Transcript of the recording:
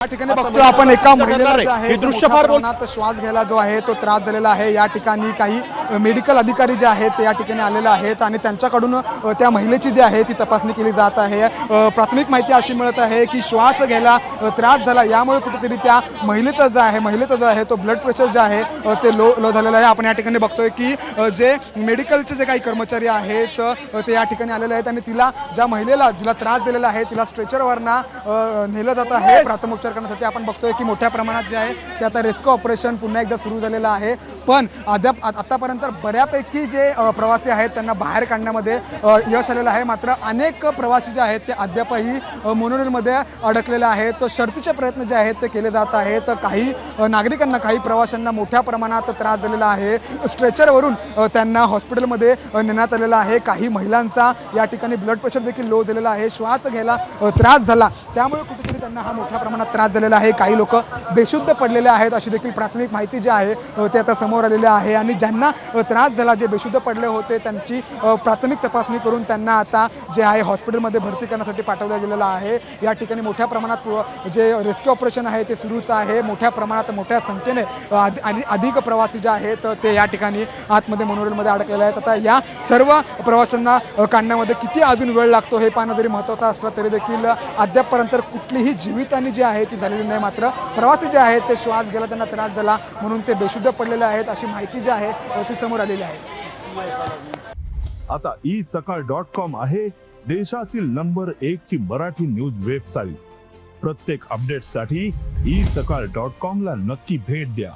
या ठिकाणी बघतो आपण एका महिलेला जे आहे दृश्य फार श्वास घ्यायला जो आहे तो त्रास झालेला आहे। या ठिकाणी काही मेडिकल अधिकारी जे आहेत ते या ठिकाणी आलेले आहेत आणि त्यांच्याकडून त्या महिलेची जी आहे ती तपासणी केली जात आहे। प्राथमिक माहिती अशी मिळत आहे की श्वास घ्यायला त्रास झाला, यामुळे कुठेतरी त्या महिलेचा जो आहे तो ब्लड प्रेशर जे आहे ते लो झालेलं आहे। आपण या ठिकाणी बघतोय की जे मेडिकलचे जे काही कर्मचारी आहेत ते या ठिकाणी आलेले आहेत आणि ज्या महिलेला जिला त्रास दिलेला आहे तिला स्ट्रेचरवरना नेलं जात आहे प्राथमिक उपचार करण्यासाठी। आपण बघतोय की मोठ्या प्रमाणात जे आहे ते आता रेस्क्यू ऑपरेशन पुन्हा एकदा सुरू झालेलं आहे, पण आतापर्यंत बऱ्यापैकी जे प्रवासी आहेत त्यांना बाहेर काढण्यामध्ये यश आलेलं आहे। मात्र अनेक प्रवासी जे आहेत ते अद्यापही मोनोरेलमध्ये अडकलेले आहेत। शर्थीचे प्रयत्न जे आहेत ते केले जात आहेत। काही नागरिकांना, काही प्रवाशांना मोठ्या प्रमाणात त्रास झालेला आहे। स्ट्रेचरवरून त्यांना हॉस्पिटलमध्ये नेण्यात आलेलं आहे। काही महिलांचा या ठिकाणी ब्लड प्रेशर देखील लो झालेला आहे, श्वास घ्यायला त्रास झाला, त्यामुळे कुठेतरी त्यांना हा मोठ्या प्रमाणात त्रास झालेला आहे। काही लोक बेशुद्ध पडलेले आहेत अशी देखील प्राथमिक माहिती जी आहे ते आता समोर आलेली आहे आणि ज्यांना त्रास झाला, जे बेशुद्ध पडले होते, त्यांची प्राथमिक तपासणी करून त्यांना आता जे आहे हॉस्पिटलमध्ये भरती करण्यासाठी पाठवलं गेलेलं आहे। या ठिकाणी मोठ्या प्रमाणात जे रेस्क्यू ऑपरेशन आहे ते सुरूच आहे। मोठ्या प्रमाणात मोठ्या संख्येने अधिक प्रवासी जे आहेत ते या ठिकाणी आतमध्ये मोनोरेलमध्ये अडकलेले आहेत। आता या सर्व प्रवाशांना काढण्यामध्ये किती अजून वेळ लागतो हे पाहणं जरी महत्त्वाचं असलं तरी देखील अद्यापपर्यंत कुठलीही जीवितहानी जी आहे ती झालेली नाही। मात्र प्रवासी जे आहेत ते श्वास घ्यायला त्यांना त्रास झाला म्हणून ते बेशुद्ध पडलेले आहेत अशी माहिती जी आहे ती समोर आलेली आहे। आता isakal.com आहे देशातील नंबर 1 ची मराठी न्यूज वेबसाईट। प्रत्येक अपडेटसाठी isakal.com ला नक्की भेट द्या।